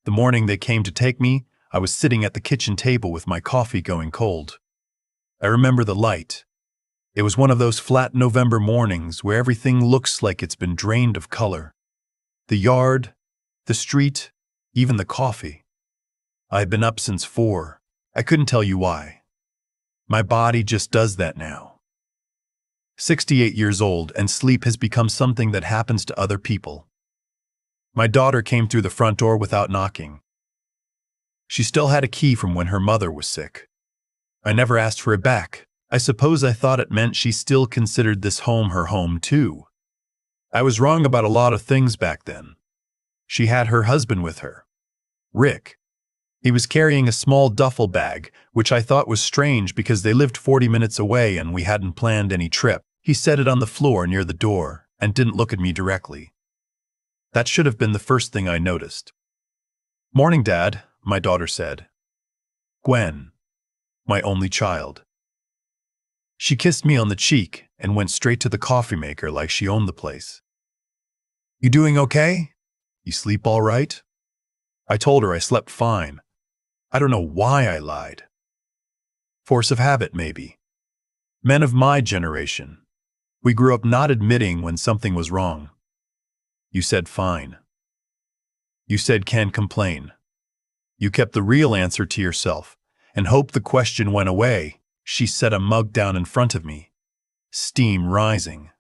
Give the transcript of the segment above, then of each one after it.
The morning they came to take me, I was sitting at the kitchen table with my coffee going cold. I remember the light. It was one of those flat November mornings where everything looks like it's been drained of color. The yard, the street, even the coffee. I had been up since 4. I couldn't tell you why. My body just does that now. 68 years old, and sleep has become something that happens to other people. My daughter came through the front door without knocking. She still had a key from when her mother was sick. I never asked for it back. I suppose I thought it meant she still considered this home her home too. I was wrong about a lot of things back then. She had her husband with her, Rick. He was carrying a small duffel bag, which I thought was strange because they lived 40 minutes away and we hadn't planned any trip. He set it on the floor near the door and didn't look at me directly. That should have been the first thing I noticed. "Morning, Dad," my daughter said. Gwen, my only child. She kissed me on the cheek and went straight to the coffee maker like she owned the place. "You doing okay? You sleep all right?" I told her I slept fine. I don't know why I lied. Force of habit, maybe. Men of my generation. We grew up not admitting when something was wrong. You said fine. You said can't complain. You kept the real answer to yourself and hoped the question went away. She set a mug down in front of me, steam rising.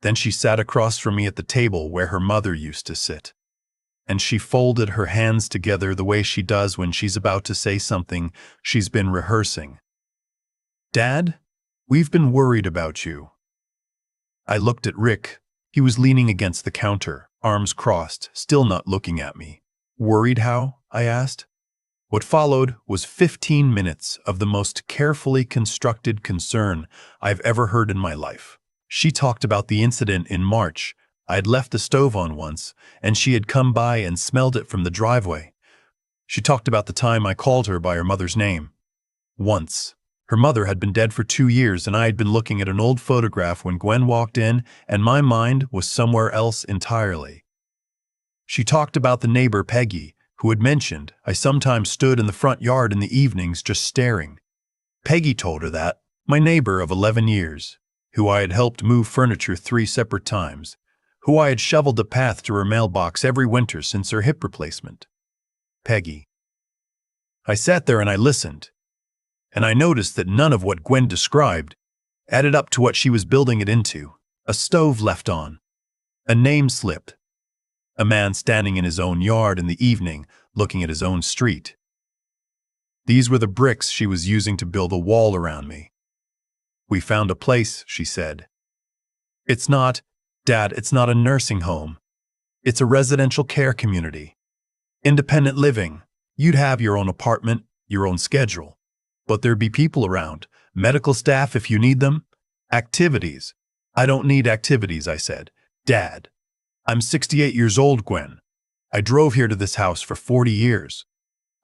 Then she sat across from me at the table where her mother used to sit. And she folded her hands together the way she does when she's about to say something she's been rehearsing. "Dad, we've been worried about you." I looked at Rick. He was leaning against the counter, arms crossed, still not looking at me. "Worried how?" I asked. What followed was 15 minutes of the most carefully constructed concern I've ever heard in my life. She talked about the incident in March. I had left the stove on once, and she had come by and smelled it from the driveway. She talked about the time I called her by her mother's name. Once. Her mother had been dead for 2 years, and I had been looking at an old photograph when Gwen walked in, and my mind was somewhere else entirely. She talked about the neighbor, Peggy, who had mentioned I sometimes stood in the front yard in the evenings just staring. Peggy told her that, my neighbor of 11 years, who I had helped move furniture 3 separate times, who I had shoveled the path to her mailbox every winter since her hip replacement. Peggy. I sat there and I listened, and I noticed that none of what Gwen described added up to what she was building it into. A stove left on. A name slipped. A man standing in his own yard in the evening, looking at his own street. These were the bricks she was using to build a wall around me. "We found a place," she said. "It's not, Dad, it's not a nursing home. It's a residential care community. Independent living. You'd have your own apartment, your own schedule. But there'd be people around, medical staff if you need them. Activities." "I don't need activities," I said. "Dad, I'm 68 years old, Gwen. I drove here to this house for 40 years.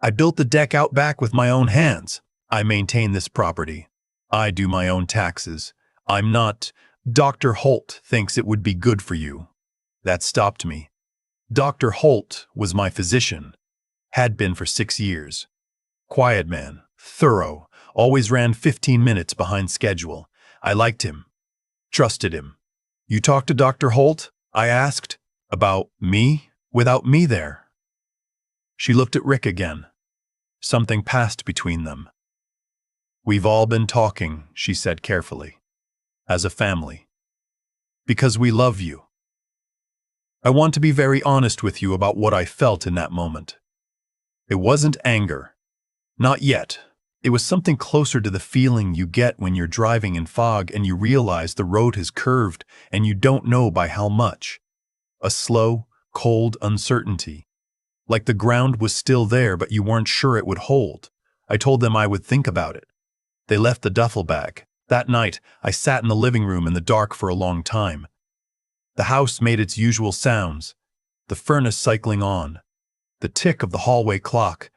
I built the deck out back with my own hands. I maintain this property. I do my own taxes. I'm not... Dr. Holt thinks it would be good for you." That stopped me. Dr. Holt was my physician. Had been for 6 years. Quiet man, thorough, always ran 15 minutes behind schedule. I liked him. Trusted him. "You talked to Dr. Holt?" I asked. "About me? Without me there?" She looked at Rick again. Something passed between them. "We've all been talking," she said carefully. "As a family. Because we love you. I want to be very honest with you about what I felt in that moment. It wasn't anger. Not yet. It was something closer to the feeling you get when you're driving in fog and you realize the road has curved and you don't know by how much. A slow, cold uncertainty. Like the ground was still there but you weren't sure it would hold. I told them I would think about it. They left the duffel bag. That night, I sat in the living room in the dark for a long time. The house made its usual sounds. The furnace cycling on. The tick of the hallway clock.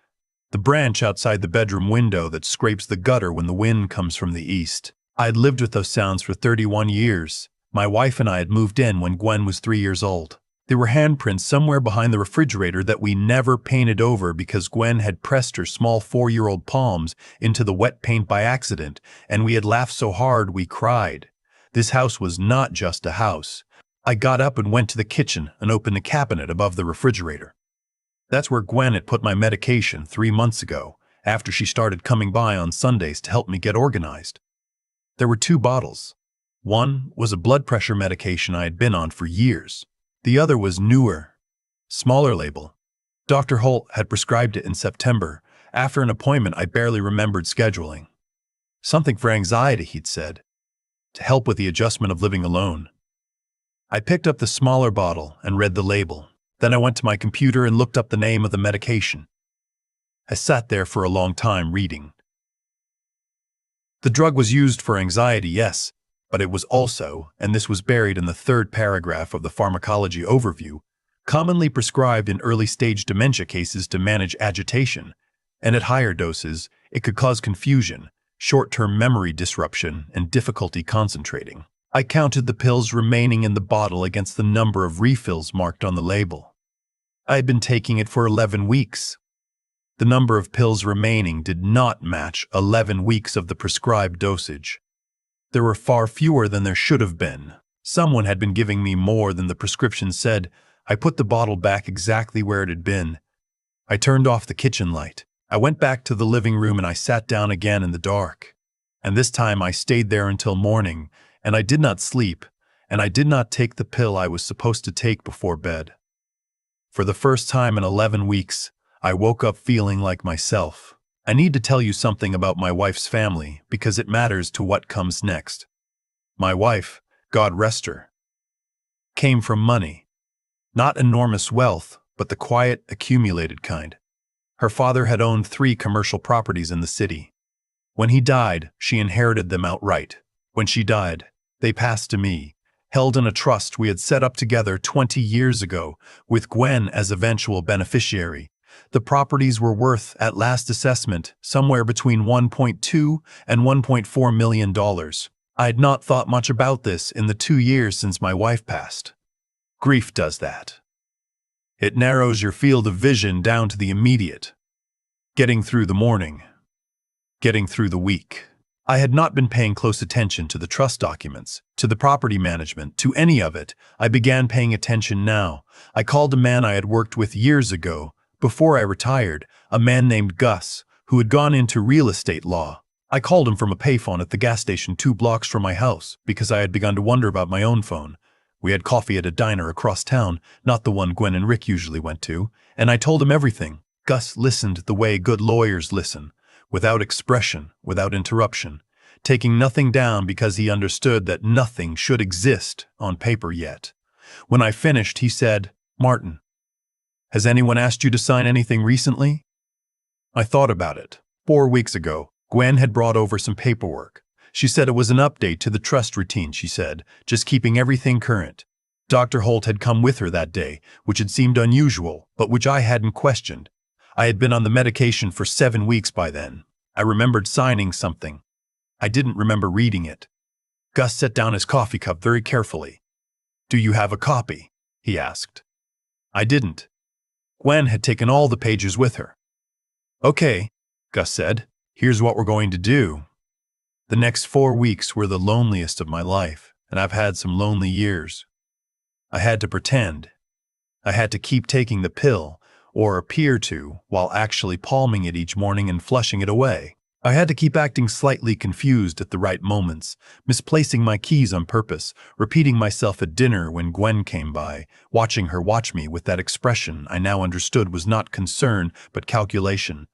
The branch outside the bedroom window that scrapes the gutter when the wind comes from the east. I had lived with those sounds for 31 years. My wife and I had moved in when Gwen was 3 years old. There were handprints somewhere behind the refrigerator that we never painted over because Gwen had pressed her small 4-year-old palms into the wet paint by accident, and we had laughed so hard we cried. This house was not just a house. I got up and went to the kitchen and opened the cabinet above the refrigerator. That's where Gwen had put my medication 3 months ago, after she started coming by on Sundays to help me get organized. There were 2 bottles. One was a blood pressure medication I had been on for years. The other was newer, smaller label. Dr. Holt had prescribed it in September, after an appointment I barely remembered scheduling. Something for anxiety, he'd said, to help with the adjustment of living alone. I picked up the smaller bottle and read the label. Then I went to my computer and looked up the name of the medication. I sat there for a long time reading. The drug was used for anxiety, yes, but it was also, and this was buried in the 3rd paragraph of the pharmacology overview, commonly prescribed in early-stage dementia cases to manage agitation, and at higher doses, it could cause confusion, short-term memory disruption, and difficulty concentrating. I counted the pills remaining in the bottle against the number of refills marked on the label. I had been taking it for 11 weeks. The number of pills remaining did not match 11 weeks of the prescribed dosage. There were far fewer than there should have been. Someone had been giving me more than the prescription said. I put the bottle back exactly where it had been. I turned off the kitchen light. I went back to the living room and I sat down again in the dark. And this time I stayed there until morning, and I did not sleep, and I did not take the pill I was supposed to take before bed. For the first time in 11 weeks, I woke up feeling like myself. I need to tell you something about my wife's family because it matters to what comes next. My wife, God rest her, came from money. Not enormous wealth, but the quiet, accumulated kind. Her father had owned 3 commercial properties in the city. When he died, she inherited them outright. When she died, they passed to me, held in a trust we had set up together 20 years ago, with Gwen as eventual beneficiary. The properties were worth, at last assessment, somewhere between $1.2 and $1.4 million. I had not thought much about this in the 2 years since my wife passed. Grief does that. It narrows your field of vision down to the immediate. Getting through the morning. Getting through the week. I had not been paying close attention to the trust documents, to the property management, to any of it. I began paying attention now. I called a man I had worked with years ago, before I retired, a man named Gus, who had gone into real estate law. I called him from a payphone at the gas station 2 blocks from my house because I had begun to wonder about my own phone. We had coffee at a diner across town, not the one Gwen and Rick usually went to, and I told him everything. Gus listened the way good lawyers listen, without expression, without interruption, taking nothing down because he understood that nothing should exist on paper yet. When I finished, he said, "Martin, has anyone asked you to sign anything recently?" I thought about it. 4 weeks ago, Gwen had brought over some paperwork. She said it was an update to the trust routine, she said, just keeping everything current. Dr. Holt had come with her that day, which had seemed unusual, but which I hadn't questioned. I had been on the medication for 7 weeks by then. I remembered signing something. I didn't remember reading it. Gus set down his coffee cup very carefully. "Do you have a copy?" he asked. I didn't. Gwen had taken all the pages with her. "Okay," Gus said, "here's what we're going to do." The next 4 weeks were the loneliest of my life, and I've had some lonely years. I had to pretend. I had to keep taking the pill, or appear to, while actually palming it each morning and flushing it away. I had to keep acting slightly confused at the right moments, misplacing my keys on purpose, repeating myself at dinner when Gwen came by, watching her watch me with that expression I now understood was not concern but calculation.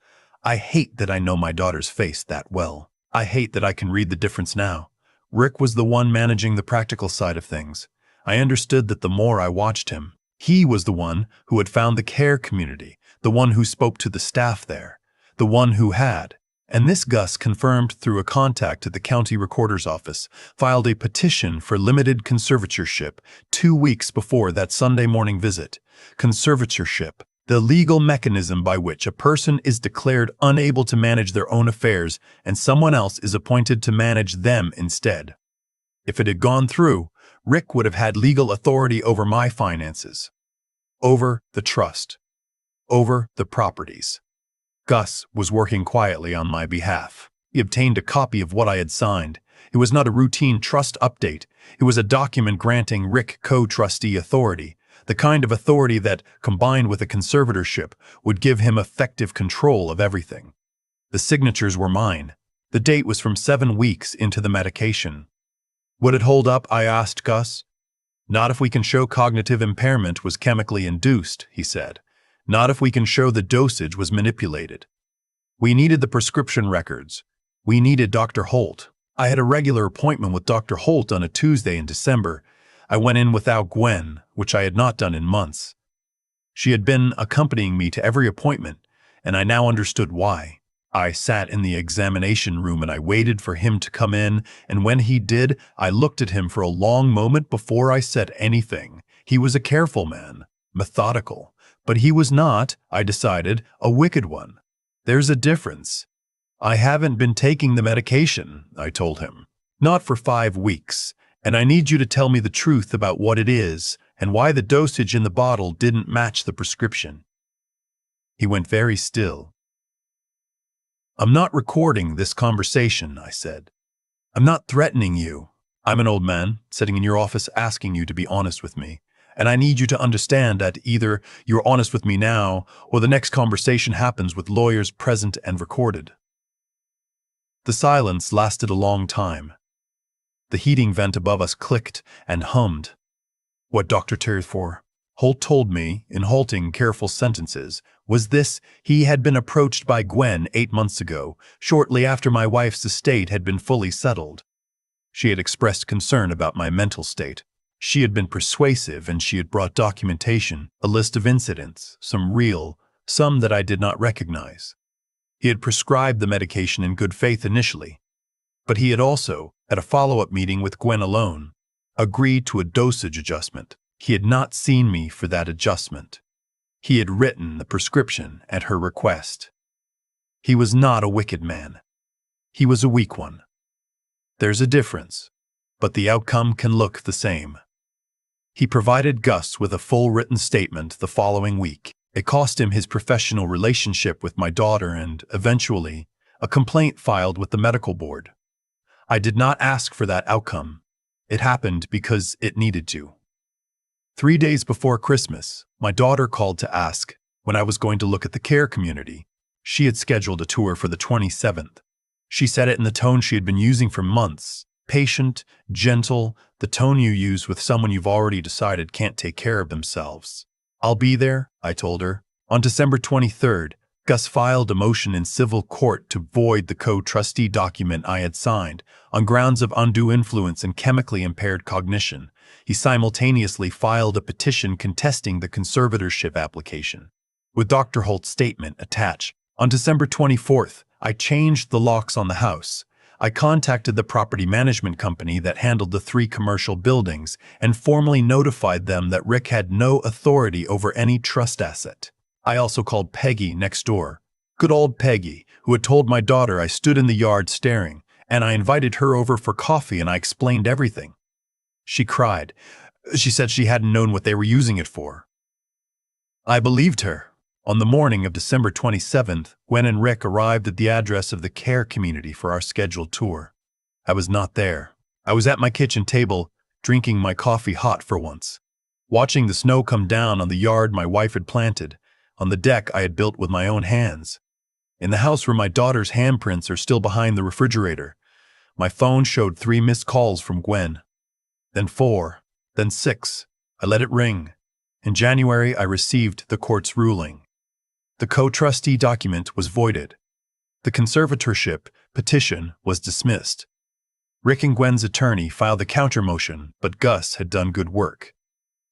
I hate that I know my daughter's face that well. I hate that I can read the difference now. Rick was the one managing the practical side of things. I understood that the more I watched him. He was the one who had found the care community, the one who spoke to the staff there, the one who had, and this Gus confirmed through a contact at the county recorder's office, filed a petition for limited conservatorship 2 weeks before that Sunday morning visit. Conservatorship, the legal mechanism by which a person is declared unable to manage their own affairs and someone else is appointed to manage them instead. If it had gone through, Rick would have had legal authority over my finances. over the trust, over the properties. Gus was working quietly on my behalf. He obtained a copy of what I had signed. It was not a routine trust update. It was a document granting Rick co-trustee authority, the kind of authority that, combined with a conservatorship, would give him effective control of everything. The signatures were mine. The date was from 7 weeks into the medication. Would it hold up? I asked Gus. Not if we can show cognitive impairment was chemically induced, he said. Not if we can show the dosage was manipulated. We needed the prescription records. We needed Dr. Holt. I had a regular appointment with Dr. Holt on a Tuesday in December. I went in without Gwen, which I had not done in months. She had been accompanying me to every appointment, and I now understood why. I sat in the examination room and I waited for him to come in, and when he did, I looked at him for a long moment before I said anything. He was a careful man, methodical, but he was not, I decided, a wicked one. There's a difference. I haven't been taking the medication, I told him. Not for 5 weeks, and I need you to tell me the truth about what it is and why the dosage in the bottle didn't match the prescription. He went very still. I'm not recording this conversation, I said. I'm not threatening you. I'm an old man sitting in your office asking you to be honest with me, and I need you to understand that either you're honest with me now or the next conversation happens with lawyers present and recorded. The silence lasted a long time. The heating vent above us clicked and hummed. What Dr. Terfor Holt told me, in halting, careful sentences, was this: he had been approached by Gwen 8 months ago, shortly after my wife's estate had been fully settled. She had expressed concern about my mental state. She had been persuasive, and she had brought documentation, a list of incidents, some real, some that I did not recognize. He had prescribed the medication in good faith initially, but he had also, at a follow-up meeting with Gwen alone, agreed to a dosage adjustment. He had not seen me for that adjustment. He had written the prescription at her request. He was not a wicked man. He was a weak one. There's a difference, but the outcome can look the same. He provided Gus with a full written statement the following week. It cost him his professional relationship with my daughter and, eventually, a complaint filed with the medical board. I did not ask for that outcome. It happened because it needed to. 3 days before Christmas, my daughter called to ask when I was going to look at the care community. She had scheduled a tour for the 27th. She said it in the tone she had been using for months. Patient, gentle, the tone you use with someone you've already decided can't take care of themselves. I'll be there, I told her. On December 23rd, Gus filed a motion in civil court to void the co-trustee document I had signed on grounds of undue influence and chemically impaired cognition. He simultaneously filed a petition contesting the conservatorship application, with Dr. Holt's statement attached. On December 24th, I changed the locks on the house. I contacted the property management company that handled the 3 commercial buildings and formally notified them that Rick had no authority over any trust asset. I also called Peggy next door. Good old Peggy, who had told my daughter I stood in the yard staring, and I invited her over for coffee and I explained everything. She cried. She said she hadn't known what they were using it for. I believed her. On the morning of December 27th, Gwen and Rick arrived at the address of the care community for our scheduled tour. I was not there. I was at my kitchen table, drinking my coffee hot for once, watching the snow come down on the yard my wife had planted, on the deck I had built with my own hands. In the house where my daughter's handprints are still behind the refrigerator, my phone showed 3 missed calls from Gwen. Then 4, then 6. I let it ring. In January, I received the court's ruling. The co-trustee document was voided. The conservatorship petition was dismissed. Rick and Gwen's attorney filed the counter-motion, but Gus had done good work.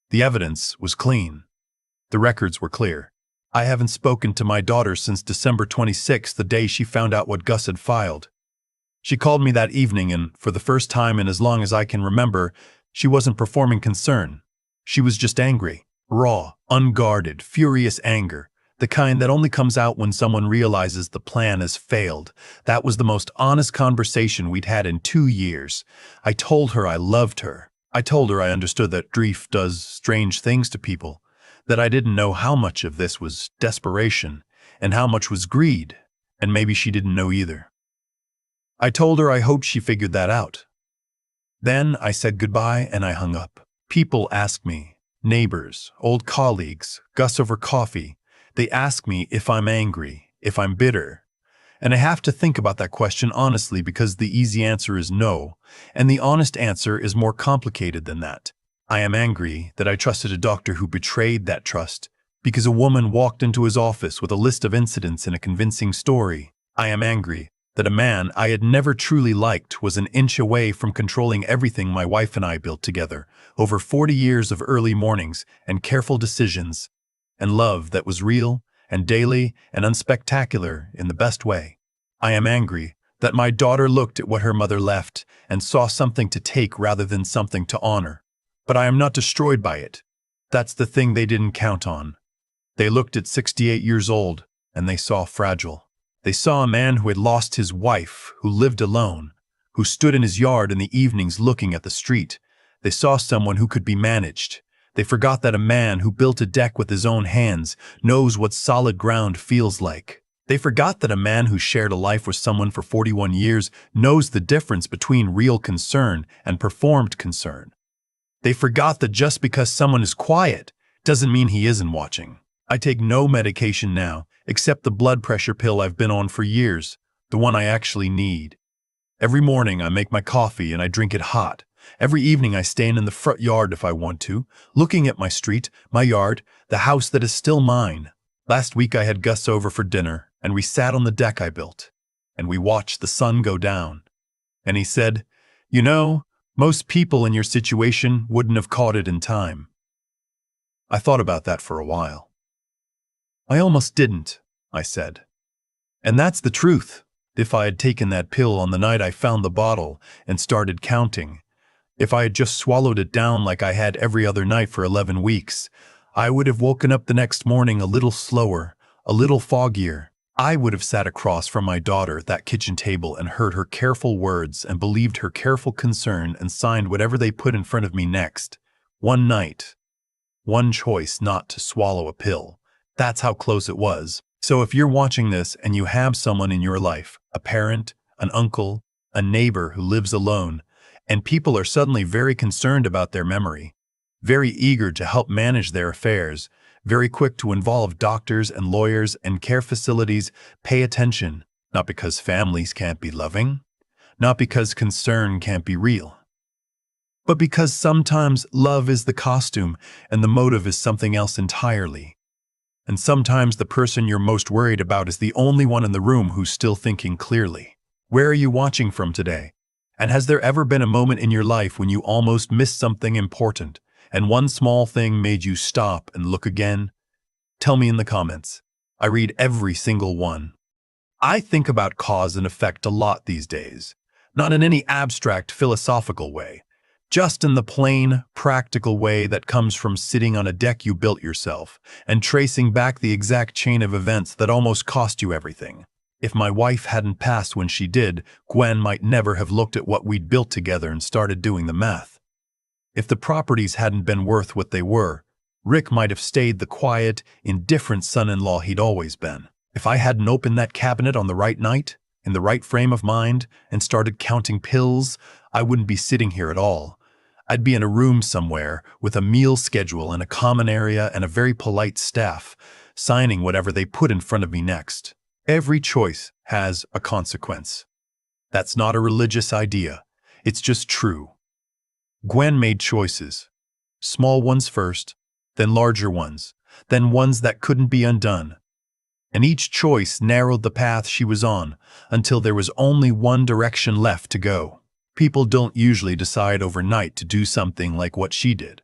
The evidence was clean. The records were clear. I haven't spoken to my daughter since December 26th, the day she found out what Gus had filed. She called me that evening, and for the first time in as long as I can remember, she wasn't performing concern. She was just angry, raw, unguarded, furious anger, the kind that only comes out when someone realizes the plan has failed. That was the most honest conversation we'd had in 2 years. I told her I loved her. I told her I understood that grief does strange things to people, that I didn't know how much of this was desperation and how much was greed, and maybe she didn't know either. I told her I hoped she figured that out. Then I said goodbye and I hung up. People ask me, neighbors, old colleagues, Gus over coffee, they ask me if I'm angry, if I'm bitter. And I have to think about that question honestly because the easy answer is no, and the honest answer is more complicated than that. I am angry that I trusted a doctor who betrayed that trust because a woman walked into his office with a list of incidents and a convincing story. I am angry that a man I had never truly liked was an inch away from controlling everything my wife and I built together over 40 years of early mornings and careful decisions, and love that was real and daily and unspectacular in the best way. I am angry that my daughter looked at what her mother left and saw something to take rather than something to honor. But I am not destroyed by it. That's the thing they didn't count on. They looked at 68 years old and they saw fragile. They saw a man who had lost his wife, who lived alone, who stood in his yard in the evenings looking at the street. They saw someone who could be managed. They forgot that a man who built a deck with his own hands knows what solid ground feels like. They forgot that a man who shared a life with someone for 41 years knows the difference between real concern and performed concern. They forgot that just because someone is quiet doesn't mean he isn't watching. I take no medication now, except the blood pressure pill I've been on for years, the one I actually need. Every morning I make my coffee and I drink it hot. Every evening I stand in the front yard if I want to, looking at my street, my yard, the house that is still mine. Last week I had Gus over for dinner, and we sat on the deck I built, and we watched the sun go down. And he said, "You know, most people in your situation wouldn't have caught it in time." I thought about that for a while. "I almost didn't," I said. And that's the truth. If I had taken that pill on the night I found the bottle and started counting, if I had just swallowed it down like I had every other night for 11 weeks, I would have woken up the next morning a little slower, a little foggier. I would have sat across from my daughter at that kitchen table and heard her careful words and believed her careful concern and signed whatever they put in front of me next. One night, one choice not to swallow a pill. That's how close it was. So if you're watching this and you have someone in your life, a parent, an uncle, a neighbor who lives alone, and people are suddenly very concerned about their memory, very eager to help manage their affairs, very quick to involve doctors and lawyers and care facilities, pay attention, not because families can't be loving, not because concern can't be real, but because sometimes love is the costume and the motive is something else entirely. And sometimes the person you're most worried about is the only one in the room who's still thinking clearly. Where are you watching from today? And has there ever been a moment in your life when you almost missed something important, and one small thing made you stop and look again? Tell me in the comments. I read every single one. I think about cause and effect a lot these days, not in any abstract philosophical way, just in the plain, practical way that comes from sitting on a deck you built yourself and tracing back the exact chain of events that almost cost you everything. If my wife hadn't passed when she did, Gwen might never have looked at what we'd built together and started doing the math. If the properties hadn't been worth what they were, Rick might have stayed the quiet, indifferent son-in-law he'd always been. If I hadn't opened that cabinet on the right night, in the right frame of mind, and started counting pills, I wouldn't be sitting here at all. I'd be in a room somewhere with a meal schedule and a common area and a very polite staff, signing whatever they put in front of me next. Every choice has a consequence. That's not a religious idea. It's just true. Gwen made choices. Small ones first, then larger ones, then ones that couldn't be undone. And each choice narrowed the path she was on until there was only one direction left to go. People don't usually decide overnight to do something like what she did.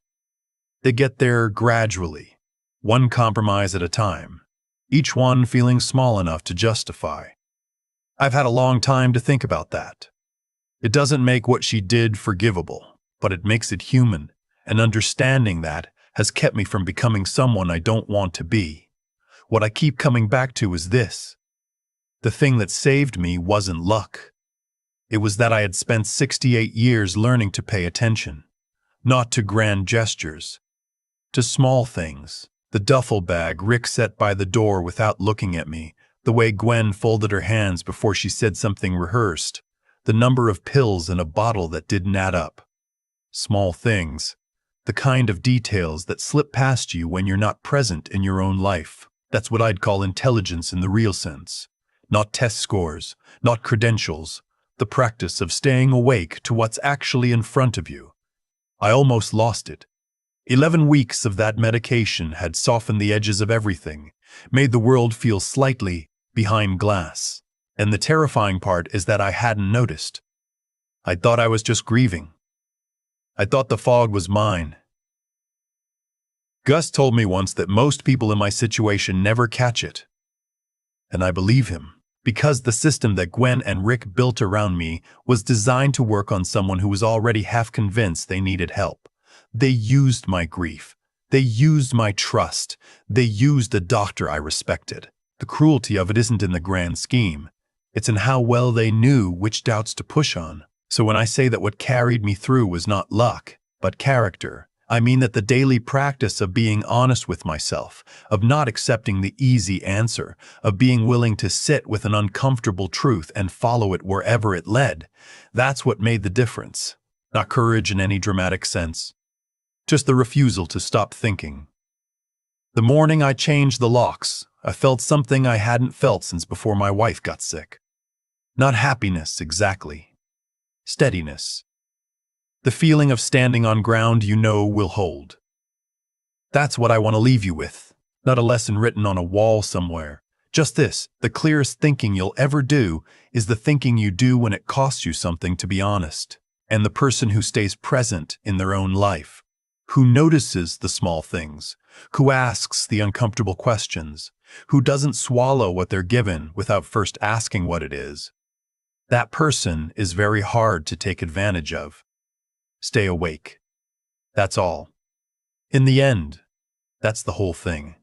They get there gradually, one compromise at a time, each one feeling small enough to justify. I've had a long time to think about that. It doesn't make what she did forgivable, but it makes it human, and understanding that has kept me from becoming someone I don't want to be. What I keep coming back to is this. The thing that saved me wasn't luck. It was that I had spent 68 years learning to pay attention, not to grand gestures, to small things, The duffel bag Rick set by the door without looking at me, the way Gwen folded her hands before she said something rehearsed, the number of pills in a bottle that didn't add up. Small things. The kind of details that slip past you when you're not present in your own life. That's what I'd call intelligence in the real sense. Not test scores, not credentials, the practice of staying awake to what's actually in front of you. I almost lost it. 11 weeks of that medication had softened the edges of everything, made the world feel slightly behind glass. And the terrifying part is that I hadn't noticed. I thought I was just grieving. I thought the fog was mine. Gus told me once that most people in my situation never catch it. And I believe him, because the system that Gwen and Rick built around me was designed to work on someone who was already half convinced they needed help. They used my grief. They used my trust. They used a doctor I respected. The cruelty of it isn't in the grand scheme. It's in how well they knew which doubts to push on. So when I say that what carried me through was not luck, but character, I mean that the daily practice of being honest with myself, of not accepting the easy answer, of being willing to sit with an uncomfortable truth and follow it wherever it led, that's what made the difference. Not courage in any dramatic sense. Just the refusal to stop thinking. The morning I changed the locks, I felt something I hadn't felt since before my wife got sick. Not happiness exactly. Steadiness. The feeling of standing on ground you know will hold. That's what I want to leave you with, not a lesson written on a wall somewhere. Just this, the clearest thinking you'll ever do is the thinking you do when it costs you something to be honest, and the person who stays present in their own life, who notices the small things, who asks the uncomfortable questions, who doesn't swallow what they're given without first asking what it is. That person is very hard to take advantage of. Stay awake. That's all. In the end, that's the whole thing.